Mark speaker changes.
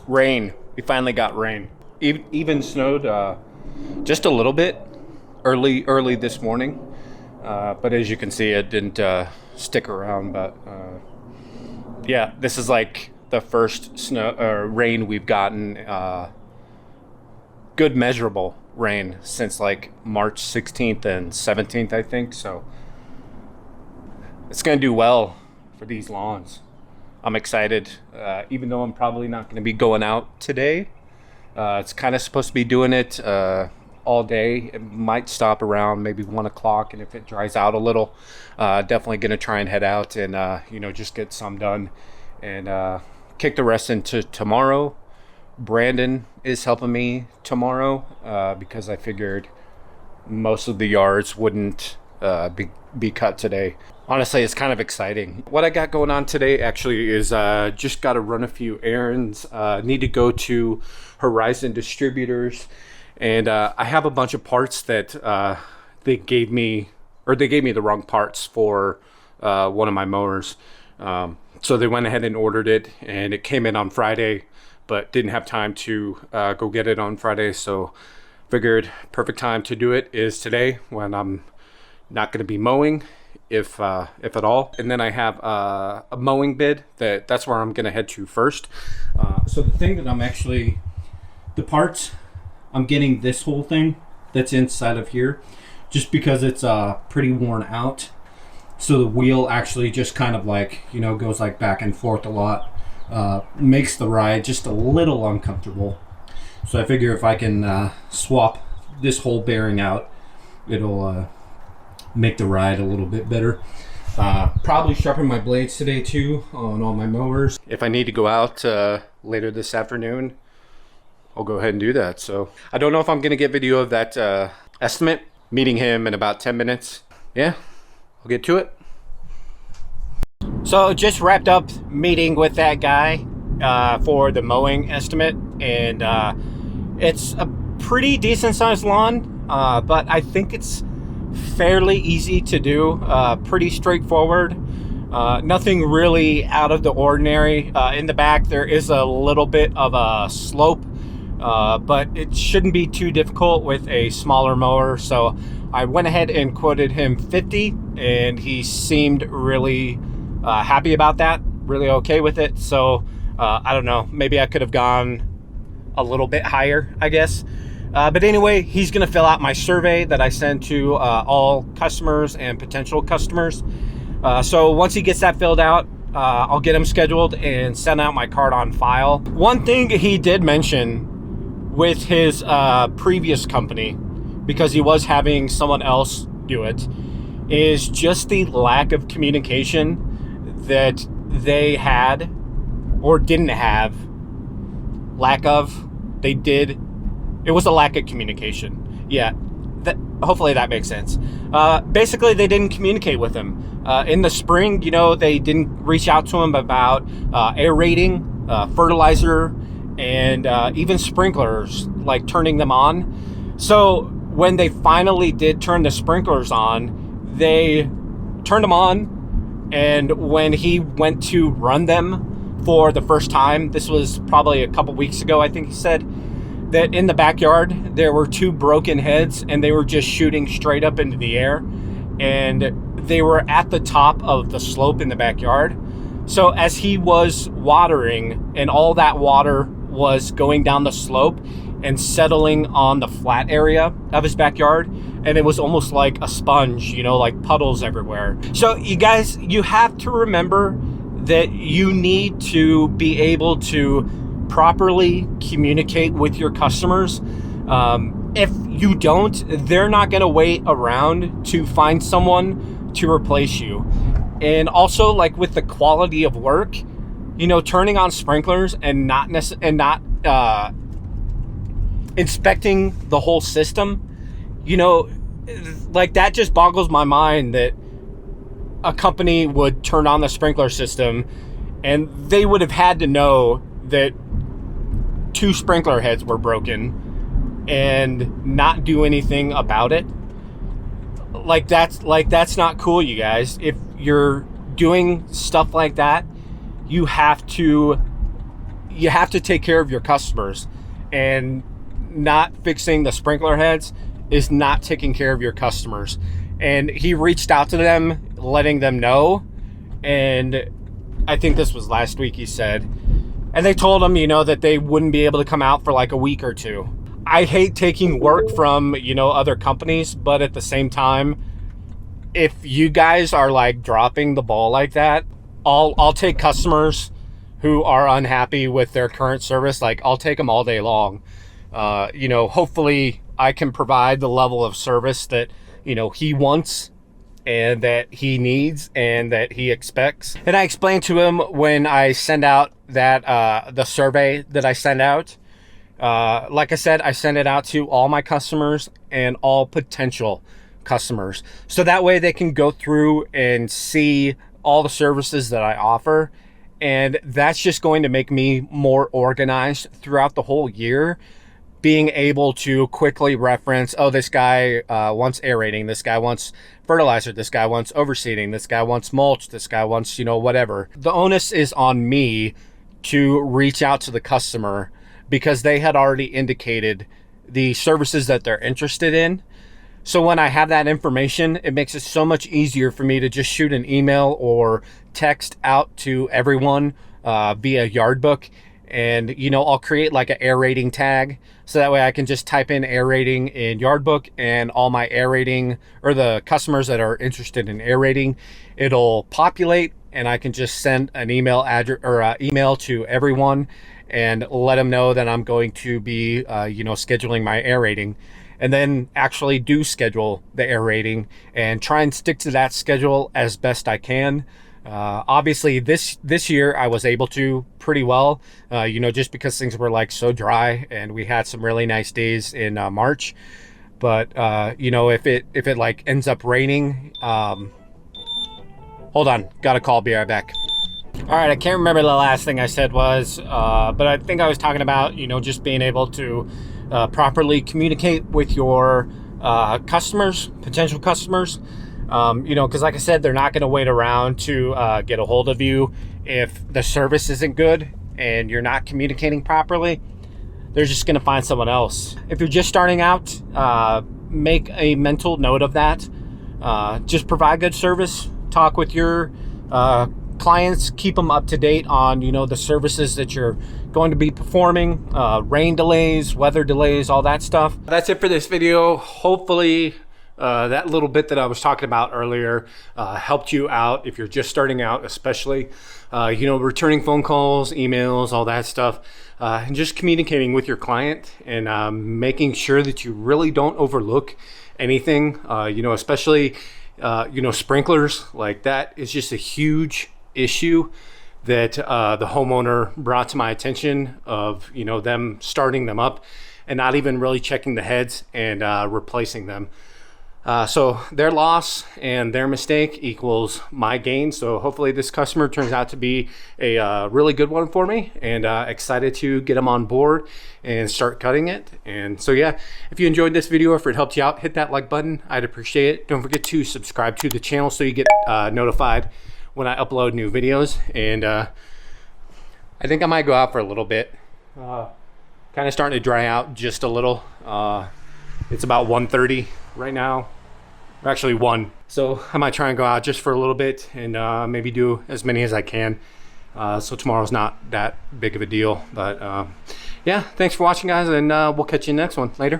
Speaker 1: Rain. We finally got rain. Even snowed just a little bit early this morning, but as you can see, it didn't stick around. But yeah, this is like the first snow or rain we've gotten, good measurable rain since like March 16th and 17th, I think. So it's gonna do well for these lawns. I'm excited, even though I'm probably not going to be going out today. It's kind of supposed to be doing it all day. It might stop around maybe 1 o'clock, and if it dries out a little, definitely going to try and head out and just get some done and kick the rest into tomorrow. Brandon is helping me tomorrow because I figured most of the yards wouldn't be cut today. Honestly, it's kind of exciting. What I got going on today actually is just got to run a few errands. Need to go to Horizon Distributors, and I have a bunch of parts that they gave me the wrong parts for one of my mowers. So they went ahead and ordered it, and it came in on Friday, but didn't have time to go get it on Friday. So figured perfect time to do it is today when I'm not going to be mowing, if at all. And then I have a mowing bid that's where I'm going to head to first. So the thing that the parts, I'm getting this whole thing that's inside of here just because it's pretty worn out. So the wheel actually just kind of like, goes like back and forth a lot. Makes the ride just a little uncomfortable. So I figure if I can swap this whole bearing out, it'll make the ride a little bit better. Probably sharpen my blades today too on all my mowers. If I need to go out later this afternoon, I'll go ahead and do that. So I don't know if I'm gonna get video of that estimate. Meeting him in about 10 minutes. Yeah, I'll get to it. So just wrapped up meeting with that guy for the mowing estimate, and it's a pretty decent sized lawn, but I think it's fairly easy to do, pretty straightforward, nothing really out of the ordinary. In the back there is a little bit of a slope, but it shouldn't be too difficult with a smaller mower. So I went ahead and quoted him 50, and he seemed really happy about that, really okay with it. So I don't know, maybe I could have gone a little bit higher, I guess. But anyway, he's going to fill out my survey that I send to all customers and potential customers. So once he gets that filled out, I'll get him scheduled and send out my card on file. One thing he did mention with his previous company, because he was having someone else do it, is just the lack of communication that they had or didn't have. It was a lack of communication. Yeah, hopefully that makes sense. Basically, they didn't communicate with him. In the spring, they didn't reach out to him about aerating, fertilizer, and even sprinklers, like turning them on. So when they finally did turn the sprinklers on, they turned them on, and when he went to run them for the first time, this was probably a couple weeks ago, I think he said, that in the backyard there were 2 broken heads, and they were just shooting straight up into the air, and they were at the top of the slope in the backyard. So as he was watering, and all that water was going down the slope and settling on the flat area of his backyard, and it was almost like a sponge, like puddles everywhere. So you guys, you have to remember that you need to be able to properly communicate with your customers. If you don't, they're not going to wait around to find someone to replace you. And also, like with the quality of work, turning on sprinklers and not inspecting the whole system, like, that just boggles my mind that a company would turn on the sprinkler system and they would have had to know that 2 sprinkler heads were broken and not do anything about it. That's not cool, you guys. If you're doing stuff like that, you have to take care of your customers, and not fixing the sprinkler heads is not taking care of your customers. And he reached out to them, letting them know, and I think this was last week, he said, and they told him, that they wouldn't be able to come out for like a week or 2. I hate taking work from, other companies, but at the same time, if you guys are like dropping the ball like that, I'll take customers who are unhappy with their current service. Like, I'll take them all day long. Hopefully I can provide the level of service that, he wants and that he needs and that he expects. And I explained to him when I send out that, the survey that I send out, like I said, I send it out to all my customers and all potential customers. So that way they can go through and see all the services that I offer. And that's just going to make me more organized throughout the whole year, being able to quickly reference, oh, this guy wants aerating, this guy wants fertilizer, this guy wants overseeding, this guy wants mulch, this guy wants, whatever. The onus is on me to reach out to the customer, because they had already indicated the services that they're interested in. So when I have that information, it makes it so much easier for me to just shoot an email or text out to everyone via Yardbook. And, I'll create like an aerating tag. So that way I can just type in aerating in Yardbook, and all my aerating, or the customers that are interested in aerating, it'll populate, and I can just send an email address or email to everyone and let them know that I'm going to be, scheduling my aerating, and then actually do schedule the aerating and try and stick to that schedule as best I can. Obviously this year I was able to pretty well, just because things were like so dry, and we had some really nice days in March. But if it like ends up raining, hold on, got a call, be right back. All right, I can't remember the last thing I said was, but I think I was talking about, just being able to properly communicate with your customers, potential customers. Because like I said, they're not going to wait around to get a hold of you if the service isn't good and you're not communicating properly. They're just going to find someone else. If you're just starting out, make a mental note of that. Just provide good service. Talk with your clients, keep them up to date on, the services that you're going to be performing, rain delays, weather delays, all that stuff. That's it for this video. Hopefully that little bit that I was talking about earlier helped you out if you're just starting out, especially, returning phone calls, emails, all that stuff, and just communicating with your client, and making sure that you really don't overlook anything, especially, sprinklers. Like, that is just a huge issue that the homeowner brought to my attention of, them starting them up and not even really checking the heads and replacing them. So their loss and their mistake equals my gain. So hopefully this customer turns out to be a really good one for me, and excited to get them on board and start cutting it. And so, yeah, if you enjoyed this video, if it helped you out, hit that like button. I'd appreciate it. Don't forget to subscribe to the channel so you get notified when I upload new videos. And I think I might go out for a little bit. Kind of starting to dry out just a little. It's about 1:30 right now, or actually 1. So I might try and go out just for a little bit and maybe do as many as I can. So tomorrow's not that big of a deal. But yeah, thanks for watching, guys, and we'll catch you in the next one. Later.